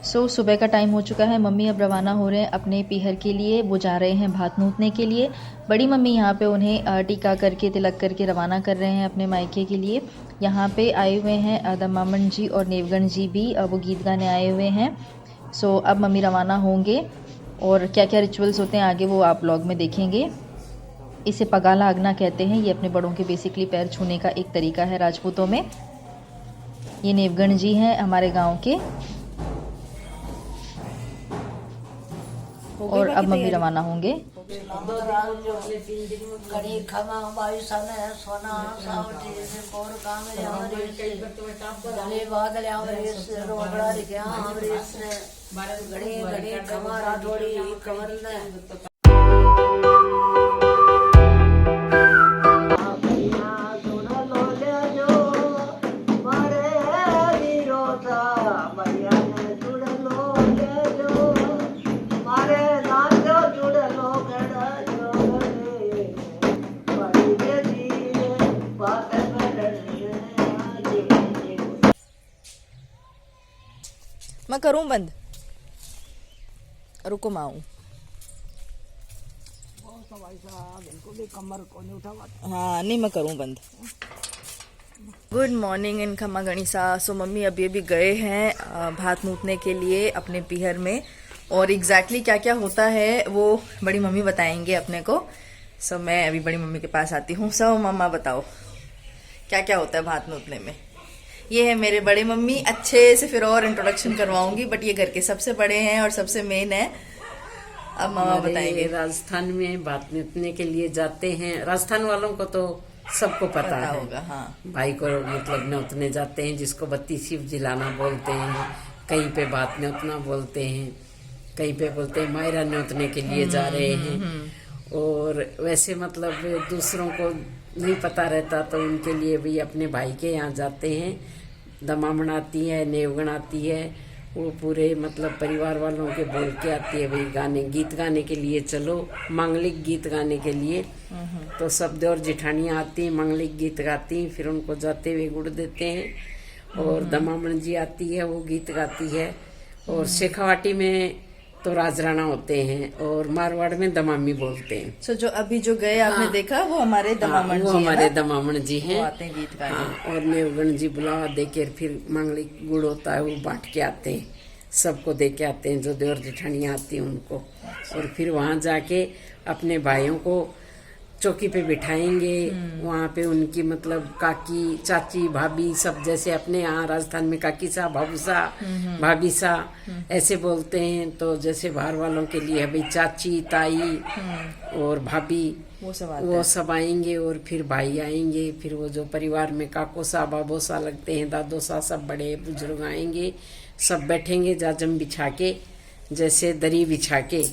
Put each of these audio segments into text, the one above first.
सुबह का टाइम हो चुका है। मम्मी अब रवाना हो रहे हैं अपने पीहर के लिए। वो जा रहे हैं भात नूतने के लिए। बड़ी मम्मी यहाँ पे उन्हें टीका करके तिलक करके रवाना कर रहे हैं अपने मायके के लिए। यहाँ पे आए हुए हैं दमामन जी और नेवगण जी भी, वो गीत गाने आए हुए हैं। अब मम्मी रवाना होंगे और क्या क्या रिचुअल्स होते हैं आगे वो आप ब्लॉग में देखेंगे। इसे पगाला आगना कहते हैं। ये अपने बड़ों के बेसिकली पैर छूने का एक तरीका है राजपूतों में। ये नेवगण जी हैं हमारे गाँव के। और अब मम्मी रवाना होंगे। मैं करूं बंद, रुको मैं आऊं। हाँ नहीं मैं करूं बंद। गुड मॉर्निंग इन खम्मा गणिसा। सो मम्मी अभी अभी गए हैं भात नूतने के लिए अपने पीहर में, और एग्जैक्टली क्या क्या होता है वो बड़ी मम्मी बताएंगे अपने को। मैं अभी बड़ी मम्मी के पास आती हूँ। मम्मा बताओ क्या क्या होता है भात नूतने में। ये है मेरे बड़े मम्मी। अच्छे से फिर और इंट्रोडक्शन करवाऊंगी, बट ये घर के सबसे बड़े हैं और सबसे मेन है। अब मामा बताएंगे। राजस्थान में भात नूतने के लिए जाते हैं। राजस्थान वालों को तो सबको पता है होगा। हाँ, भाई को मतलब न्योतने जाते हैं, जिसको बत्ती शिव जिलाना बोलते हैं। कहीं पे भात न्योतना बोलते हैं, कहीं पे बोलते हैं मायरा न्योतने के लिए जा रहे हैं। और वैसे मतलब दूसरों को नहीं पता रहता तो उनके लिए भी अपने भाई के यहाँ जाते हैं। दमामण आती है, नेवगण आती है, वो पूरे मतलब परिवार वालों के बोल के आती है भाई गाने गीत गाने के लिए चलो, मांगलिक गीत गाने के लिए। तो सब देवर जिठानियाँ आती हैं, मांगलिक गीत गाती हैं, फिर उनको जाते हुए गुड़ देते हैं। और दमामण जी आती है, वो गीत गाती है। और शेखावाटी में तो राजराणा होते हैं, और मारवाड़ में दमामी बोलते हैं। जो अभी जो गए आपने देखा वो हमारे दमामण जी, वो हमारे दमामण जी हैं। आते हैं गीत गाने। और नेवगण जी बुलावा देकर फिर मांगलिक गुड़ होता है वो बांट के आते हैं, सबको दे के आते हैं जो देवर जेठानियाँ आती हैं उनको। और फिर वहाँ जाके अपने भाइयों को चौकी पे बिठाएंगे। वहाँ पे उनकी मतलब काकी चाची भाभी सब, जैसे अपने यहाँ राजस्थान में काकी सा भाभू सा भाभी सा ऐसे बोलते हैं। तो जैसे बाहर वालों के लिए भाई चाची ताई और भाभी वो सब आएंगे। और फिर भाई आएंगे, फिर वो जो परिवार में काको सा बाबो सा लगते हैं, दादो सा, सब बड़े बुजुर्ग आएंगे, सब बैठेंगे जाजम बिछा के, जैसे दरी बिछा के।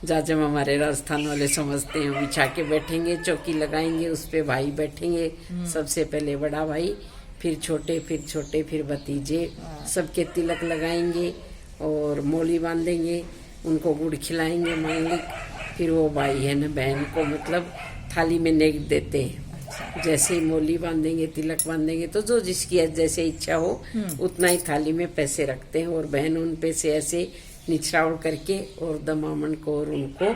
जाजम हमारे राजस्थान वाले समझते हैं, बिछा के बैठेंगे, चौकी लगाएंगे, उस पे भाई बैठेंगे। सबसे पहले बड़ा भाई, फिर छोटे, फिर भतीजे, सबके तिलक लगाएंगे और मोली बांधेंगे, उनको गुड़ खिलाएंगे मांगलिक। फिर वो भाई है न बहन को मतलब थाली में नेक देते हैं। जैसे ही मोली बांधेंगे, तिलक बांधेंगे, तो जो जिसकी जैसे इच्छा हो उतना ही थाली में पैसे रखते हैं। और बहन उन पैसे ऐसे निछरावल करके और दमामन को और उनको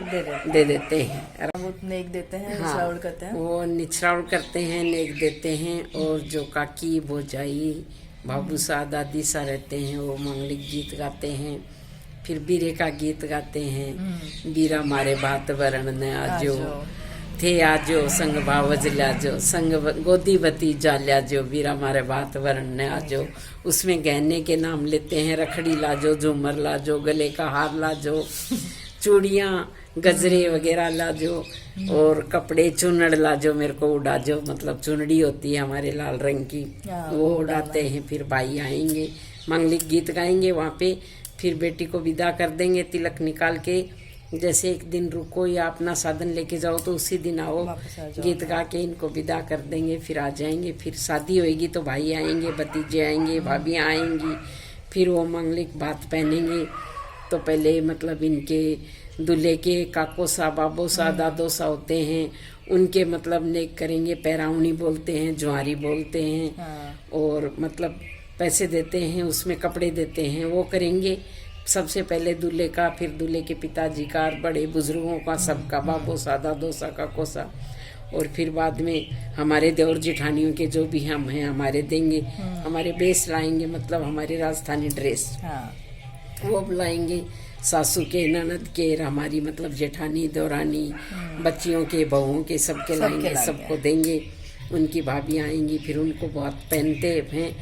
दे देते हैं। वो नेक देते हैं, हाँ, निछरावल करते हैं। वो निछरावल करते हैं, नेक देते हैं। और जो काकी भोजाई बाबू सा दादी सा रहते हैं वो मांगलिक गीत गाते हैं। फिर बीरे का गीत गाते हैं। बीरा मारे बात वरण न आजो थे, आजो संग बावज लाजो, संग गोदी बती जा लाजो, बीरा मारे बात वरण न आजो। उसमें गहने के नाम लेते हैं, रखड़ी लाजो, झूमर लाजो, गले का हार लाजो, चूड़ियाँ गजरे वगैरह लाजो, और कपड़े चुनड़ लाजो, मेरे को उड़ाजो, मतलब चुनड़ी होती है हमारे लाल रंग की, वो उड़ाते हैं। फिर भाई आएंगे, मांगलिक गीत गाएंगे वहाँ पे। फिर बेटी को विदा कर देंगे तिलक निकाल के। जैसे एक दिन रुको या अपना साधन लेके जाओ तो उसी दिन आओ, गीत गा के इनको विदा कर देंगे, फिर आ जाएंगे। फिर शादी होएगी तो भाई आएंगे, भतीजे आएंगे, भाभियाँ आएंगी। फिर वो मांगलिक बात पहनेंगे। तो पहले मतलब इनके दूल्हे के काको सा बाबो सा दादो सा होते हैं, उनके मतलब नेक करेंगे, पैरावनी बोलते हैं, जुआरी बोलते हैं। और मतलब पैसे देते हैं, उसमें कपड़े देते हैं, वो करेंगे सबसे पहले दूल्हे का, फिर दूल्हे के पिताजी का, बड़े बुजुर्गों का, सबका बाबो सादा दोसा का कोसा, और फिर बाद में हमारे देवर जेठानियों के जो भी हम हैं हमारे देंगे, हमारे बेस लाएंगे, मतलब हमारे राजस्थानी ड्रेस वो लाएंगे, सासू के, ननद के, हमारी मतलब जेठानी, देवरानी, बच्चियों के, बहुओं के, सबके लाएंगे, सबको देंगे। उनकी भाभी आएंगी, फिर उनको बहुत पहनते हैं,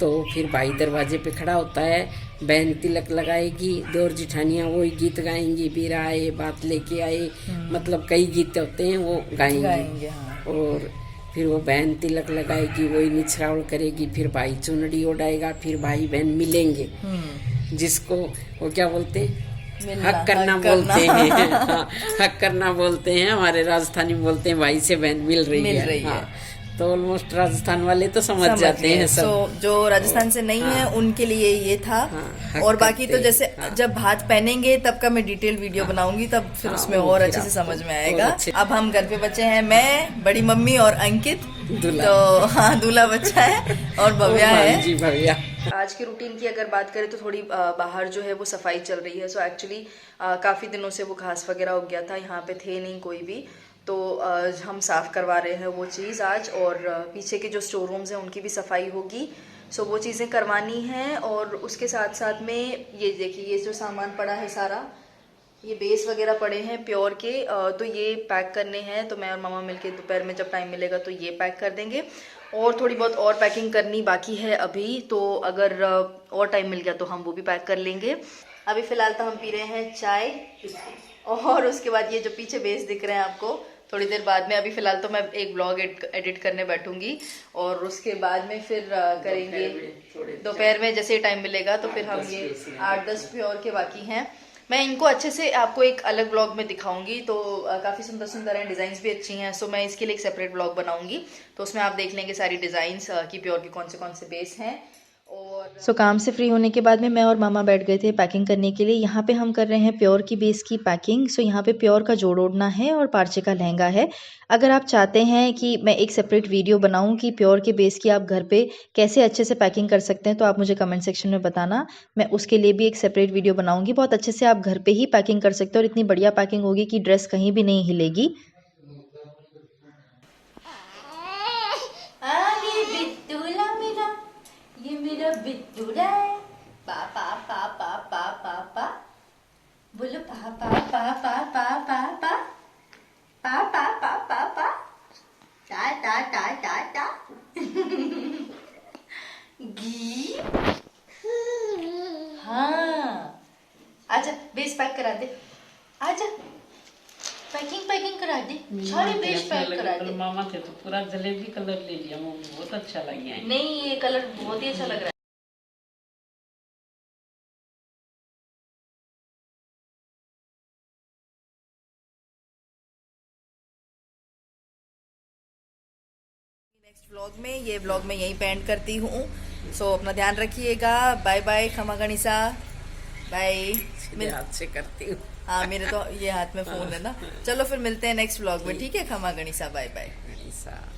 तो फिर भाई दरवाजे पे खड़ा होता है, बहन तिलक लगाएगी, देवर जेठानियाँ वही गीत गाएंगी, बीरा आए बात लेके आए, मतलब कई गीत होते हैं वो गाएंगे। और फिर वो बहन तिलक लगाएगी, वही निछरावल करेगी, फिर भाई चुनड़ी ओढ़ाएगा, फिर भाई बहन मिलेंगे, जिसको वो क्या बोलते हैं, हक करना बोलते हैं। हाँ, हक करना बोलते हैं, हमारे राजस्थानी बोलते हैं भाई से बहन मिल रही है। हाँ, तो ऑलमोस्ट राजस्थान वाले तो समझ जाते हैं सब। तो जो राजस्थान से नहीं है उनके लिए ये था। और बाकी तो जैसे जब भात पहनेंगे तब का मैं डिटेल वीडियो बनाऊंगी, तब फिर उसमें और अच्छे से समझ में आएगा। अब हम घर पे बच्चे हैं, मैं, बड़ी मम्मी और अंकित, तो हाँ दूल्हा बच्चा है और भव्या है जी, भव्या। आज की रूटीन की अगर बात करें तो थोड़ी बाहर जो है वो सफाई चल रही है। सो एक्चुअली काफ़ी दिनों से वो घास वगैरह उग गया था, यहाँ पे थे नहीं कोई भी, तो हम साफ़ करवा रहे हैं वो चीज़ आज। और पीछे के जो स्टोर रूम्स हैं उनकी भी सफाई होगी, सो वो चीज़ें करवानी हैं। और उसके साथ साथ में ये देखिए, ये जो सामान पड़ा है सारा, ये बेस वगैरह पड़े हैं प्योर के, तो ये पैक करने हैं। तो मैं और मामा मिलके दोपहर में जब टाइम मिलेगा तो ये पैक कर देंगे। और थोड़ी बहुत और पैकिंग करनी बाकी है अभी, तो अगर और टाइम मिल गया तो हम वो भी पैक कर लेंगे। अभी फ़िलहाल तो हम पी रहे हैं चाय, और उसके बाद ये जो पीछे बेस दिख रहे हैं आपको, थोड़ी देर बाद में, अभी फ़िलहाल तो मैं एक ब्लॉग एडिट करने बैठूंगी, और उसके बाद में फिर करेंगे दोपहर में जैसे टाइम मिलेगा। तो फिर हम ये 8-10 प्योर के बाकी हैं, मैं इनको अच्छे से आपको एक अलग ब्लॉग में दिखाऊंगी। तो काफ़ी सुंदर सुंदर हैं, डिज़ाइंस भी अच्छी हैं। सो मैं इसके लिए एक सेपरेट ब्लॉग बनाऊंगी, तो उसमें आप देख लेंगे सारी डिज़ाइंस की प्योर के कौन से बेस हैं। और काम से फ्री होने के बाद में मैं और मामा बैठ गए थे पैकिंग करने के लिए। यहाँ पे हम कर रहे हैं प्योर की बेस की पैकिंग। सो यहाँ पे प्योर का जोड़ ओढ़ना है और पार्चे का लहंगा है। अगर आप चाहते हैं कि मैं एक सेपरेट वीडियो बनाऊं कि प्योर के बेस की आप घर पे कैसे अच्छे से पैकिंग कर सकते हैं, तो आप मुझे कमेंट सेक्शन में बताना, मैं उसके लिए भी एक सेपरेट वीडियो बनाऊंगी। बहुत अच्छे से आप घर पे ही पैकिंग कर सकते हो, और इतनी बढ़िया पैकिंग होगी कि ड्रेस कहीं भी नहीं हिलेगी। ये मेरा बिट्टूरा है, पा पा पा पा पा पा पा, बोलो पा पा पा पा पा पा पा, पा पा पा पा पा, टा टा टा टा टा, गी। हाँ, आजा बेस पैक करा दे, आजा पैकिंग करा दे, सारे बेस पैक करा दे। मामा थे तो पूरा जलेबी कलर ले लिया, मम्मी बहुत अच्छा लग गया। नहीं, ये कलर बहुत ही अच्छा लग रहा है। नेक्स्ट व्लॉग में, ये व्लॉग मैं यहीं पे एंड करती हूँ। सो अपना ध्यान रखिएगा, बाय बाय, खमा गणिसा, बाय। मेरे हाथ से करती हूँ। हाँ, मेरे तो ये हाथ में फोन है ना। चलो फिर मिलते हैं नेक्स्ट व्लॉग में, ठीक है? खमा गणिसा, बाय बाय।